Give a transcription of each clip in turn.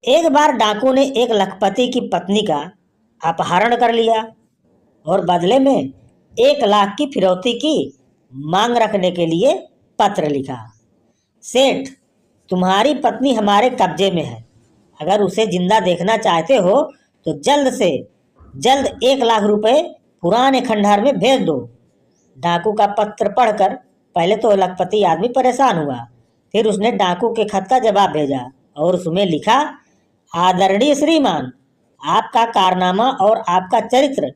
एक बार डाकू ने एक लखपति की पत्नी का अपहरण कर लिया और बदले में 1 लाख की फिरौती की मांग रखने के लिए पत्र लिखा। सेठ, तुम्हारी पत्नी हमारे कब्जे में है। अगर उसे जिंदा देखना चाहते हो तो जल्द से जल्द 1 लाख रुपए पुराने खंडहर में भेज दो। डाकू का पत्र पढ़कर पहले तो लखपति आदमी परेशान हुआ। फिर उसने डाकू के खत का जवाब भेजा और उसमें लिखा, आदरणीय श्रीमान, आपका कारनामा और आपका चरित्र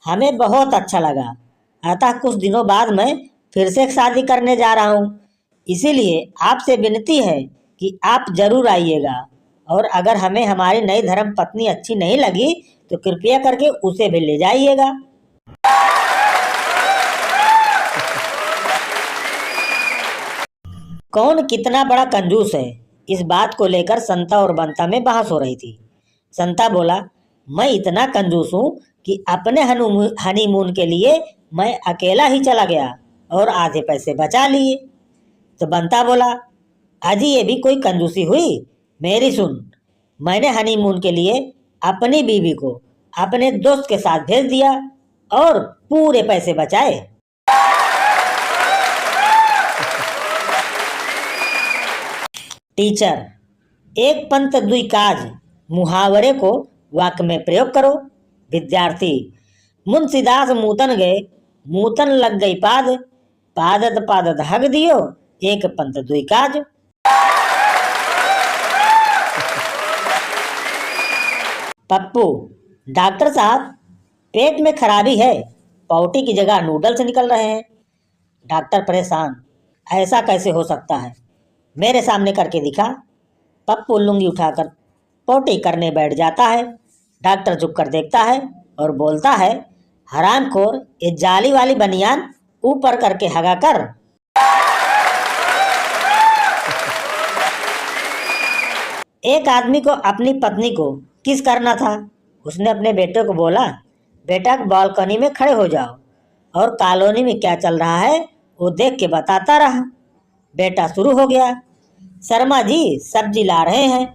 हमें बहुत अच्छा लगा। अतः कुछ दिनों बाद मैं फिर से एक शादी करने जा रहा हूँ। इसीलिए आपसे विनती है कि आप जरूर आइएगा। और अगर हमें हमारी नई धर्म पत्नी अच्छी नहीं लगी तो कृपया करके उसे भी ले जाइएगा। कौन कितना बड़ा कंजूस है, इस बात को लेकर संता और बंता में बहस हो रही थी। संता बोला, मैं इतना कंजूस हूं कि अपने हनीमून के लिए मैं अकेला ही चला गया और आधे पैसे बचा लिए। तो बंता बोला, अजी ये भी कोई कंजूसी हुई? मेरी सुन, मैंने हनीमून के लिए अपनी बीवी को अपने दोस्त के साथ भेज दिया और पूरे पैसे बचाए। टीचर, एक पंत दुई काज मुहावरे को वाक्य में प्रयोग करो। विद्यार्थी, मुंशीदास मूतन गए, मूतन लग गई पाद, पादत पादत हग दियो, एक पंत दुई काज। पप्पू, डॉक्टर साहब, पेट में खराबी है, पाउटी की जगह नूडल्स निकल रहे हैं। डॉक्टर परेशान, ऐसा कैसे हो सकता है, मेरे सामने करके दिखा। पप्पू लुंगी उठाकर पोटी करने बैठ जाता है। डॉक्टर झुक कर देखता है और बोलता है, हरामखोर, ये जाली वाली बनियान ऊपर करके हगा कर। एक आदमी को अपनी पत्नी को किस करना था। उसने अपने बेटे को बोला, बेटा बालकनी में खड़े हो जाओ और कॉलोनी में क्या चल रहा है वो देख के बताता रहा। बेटा शुरू हो गया, शर्मा जी सब्जी ला रहे हैं,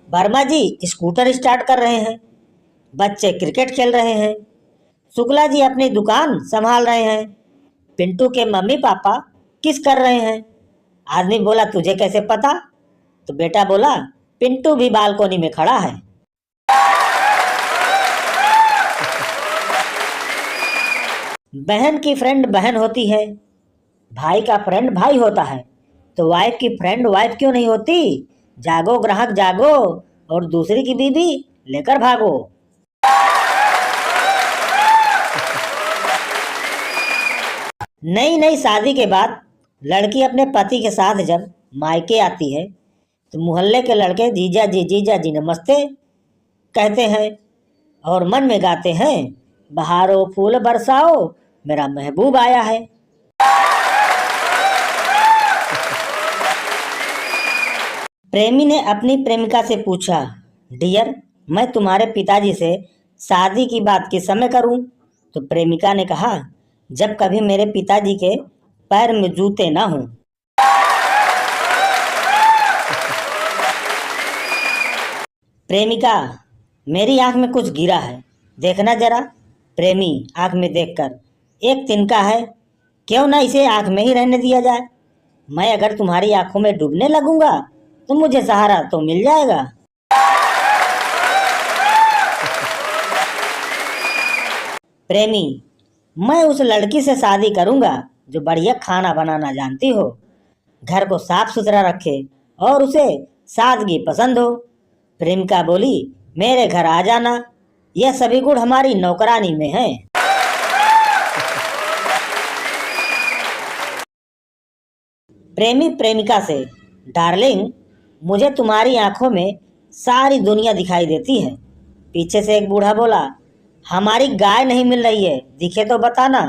वर्मा जी स्कूटर स्टार्ट कर रहे हैं, बच्चे क्रिकेट खेल रहे हैं, शुक्ला जी अपनी दुकान संभाल रहे हैं, पिंटू के मम्मी पापा किस कर रहे हैं। आदमी बोला, तुझे कैसे पता? तो बेटा बोला, पिंटू भी बालकोनी में खड़ा है। बहन की फ्रेंड बहन होती है, भाई का फ्रेंड भाई होता है, तो वाइफ की फ्रेंड वाइफ क्यों नहीं होती? जागो ग्राहक जागो और दूसरी की बीवी लेकर भागो। नई नई शादी के बाद लड़की अपने पति के साथ जब मायके आती है तो मोहल्ले के लड़के जीजा जी नमस्ते कहते हैं और मन में गाते हैं, बहारो फूल बरसाओ, मेरा महबूब आया है। प्रेमी ने अपनी प्रेमिका से पूछा, डियर, मैं तुम्हारे पिताजी से शादी की बात किस समय करूं? तो प्रेमिका ने कहा, जब कभी मेरे पिताजी के पैर में जूते ना हों। प्रेमिका, मेरी आंख में कुछ गिरा है, देखना जरा। प्रेमी आंख में देखकर, एक तिनका है, क्यों ना इसे आंख में ही रहने दिया जाए। मैं अगर तुम्हारी आंखों में डूबने लगूंगा तो मुझे सहारा तो मिल जाएगा। प्रेमी, मैं उस लड़की से शादी करूंगा जो बढ़िया खाना बनाना जानती हो, घर को साफ सुथरा रखे और उसे सादगी पसंद हो। प्रेमिका बोली, मेरे घर आ जाना, यह सभी गुण हमारी नौकरानी में है। प्रेमी प्रेमिका से, डार्लिंग, मुझे तुम्हारी आंखों में सारी दुनिया दिखाई देती है। पीछे से एक बूढ़ा बोला, हमारी गाय नहीं मिल रही है, दिखे तो बताना।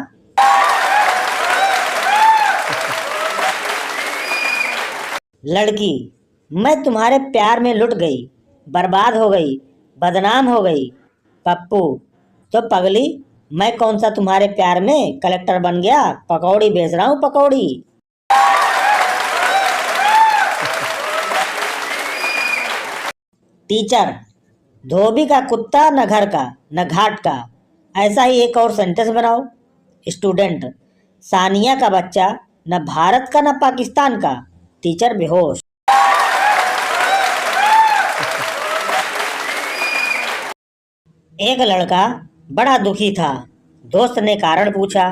लड़की, मैं तुम्हारे प्यार में लुट गई, बर्बाद हो गई, बदनाम हो गई। पप्पू, तो पगली, मैं कौन सा तुम्हारे प्यार में कलेक्टर बन गया, पकौड़ी बेच रहा हूँ, पकौड़ी। टीचर, धोबी का कुत्ता न घर का न घाट का, ऐसा ही एक और सेंटेंस बनाओ। स्टूडेंट, सानिया का बच्चा न भारत का न पाकिस्तान का। टीचर बेहोश। एक लड़का बड़ा दुखी था। दोस्त ने कारण पूछा।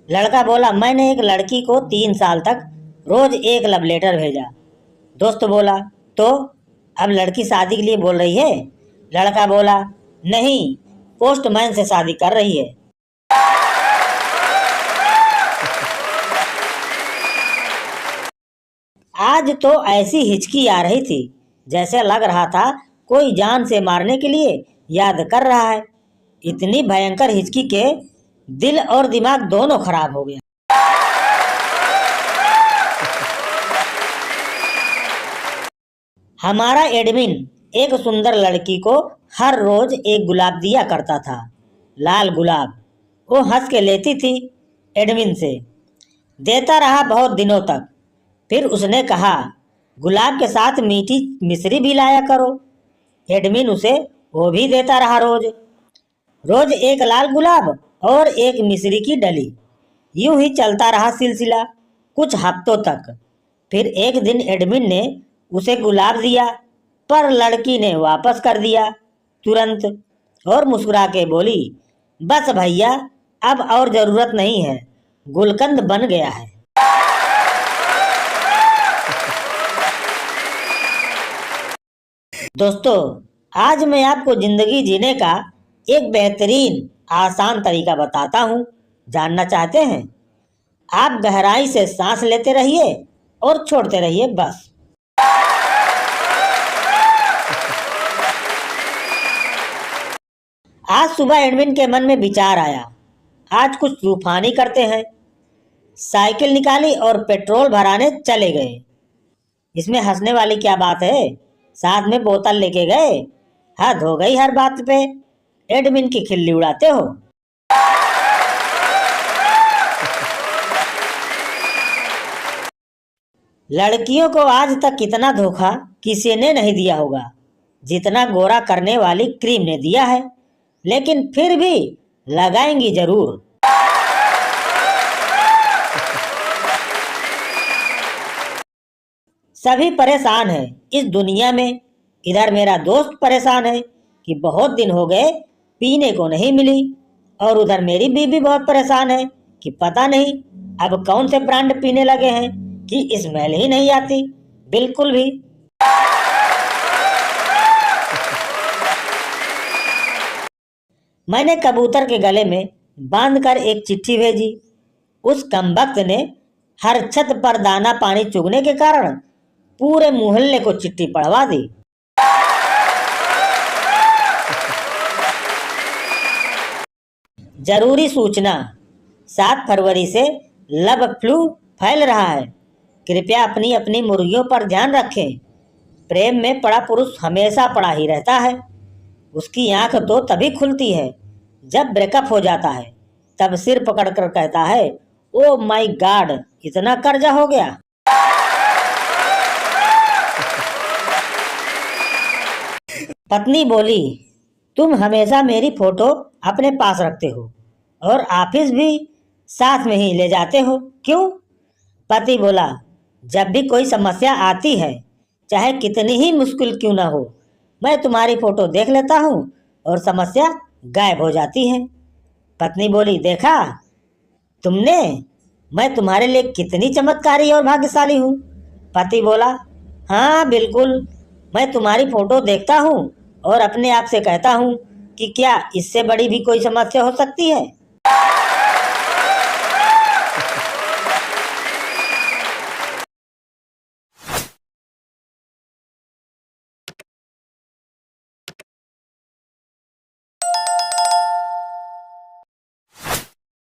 लड़का बोला, मैंने एक लड़की को 3 साल तक रोज एक लव लेटर भेजा। दोस्त बोला, तो अब लड़की शादी के लिए बोल रही है? लड़का बोला, नहीं, पोस्टमैन से शादी कर रही है। आज तो ऐसी हिचकी आ रही थी जैसे लग रहा था कोई जान से मारने के लिए याद कर रहा है। इतनी भयंकर हिचकी के दिल और दिमाग दोनों खराब हो गया। हमारा एडमिन एक सुंदर लड़की को हर रोज एक गुलाब दिया करता था, लाल गुलाब। वो हंस के लेती थी एडमिन से। देता रहा बहुत दिनों तक। फिर उसने कहा, गुलाब के साथ मीठी मिश्री भी लाया करो। एडमिन उसे वो भी देता रहा रोज। रोज एक लाल गुलाब और एक मिश्री की डली। यूं ही चलता रहा सिलसिला कुछ हफ्तों तक। फिर एक दिन एडमिन ने उसे गुलाब दिया, पर लड़की ने वापस कर दिया तुरंत और मुस्कुरा के बोली, बस भैया, अब और जरूरत नहीं है, गुलकंद बन गया है। दोस्तों, आज मैं आपको जिंदगी जीने का एक बेहतरीन आसान तरीका बताता हूँ। जानना चाहते हैं? आप गहराई से सांस लेते रहिए और छोड़ते रहिए, बस। आज सुबह एडमिन के मन में विचार आया, आज कुछ तूफानी करते हैं। साइकिल निकाली और पेट्रोल भराने चले गए। इसमें हंसने वाली क्या बात है? साथ में बोतल लेके गए। हद हो गई हर बात पे एडमिन की खिल्ली उड़ाते हो। लड़कियों को आज तक कितना धोखा किसी ने नहीं दिया होगा जितना गोरा करने वाली क्रीम ने दिया है, लेकिन फिर भी लगाएंगी जरूर। सभी परेशान हैं इस दुनिया में। इधर मेरा दोस्त परेशान है कि बहुत दिन हो गए पीने को नहीं मिली, और उधर मेरी बीवी बहुत परेशान है कि पता नहीं अब कौन से ब्रांड पीने लगे हैं कि स्मेल ही नहीं आती बिल्कुल भी। मैंने कबूतर के गले में बांधकर एक चिट्ठी भेजी। उस कमबख्त ने हर छत पर दाना पानी चुगने के कारण पूरे मोहल्ले को चिट्ठी पढ़वा दी। जरूरी सूचना, 7 फरवरी से लब फ्लू फैल रहा है। कृपया अपनी अपनी मुर्गियों पर ध्यान रखें। प्रेम में पड़ा पुरुष हमेशा पड़ा ही रहता है। उसकी आंख तो तभी खुलती है जब ब्रेकअप हो जाता है। तब सिर पकड़कर कहता है, ओ माय गॉड, इतना कर्जा हो गया। पत्नी बोली, तुम हमेशा मेरी फोटो अपने पास रखते हो और ऑफिस भी साथ में ही ले जाते हो, क्यों? पति बोला, जब भी कोई समस्या आती है, चाहे कितनी ही मुश्किल क्यों ना हो, मैं तुम्हारी फोटो देख लेता हूँ और समस्या गायब हो जाती है। पत्नी बोली, देखा तुमने, मैं तुम्हारे लिए कितनी चमत्कारी और भाग्यशाली हूँ। पति बोला, हाँ बिल्कुल, मैं तुम्हारी फोटो देखता हूँ और अपने आप से कहता हूँ कि क्या इससे बड़ी भी कोई समस्या हो सकती है।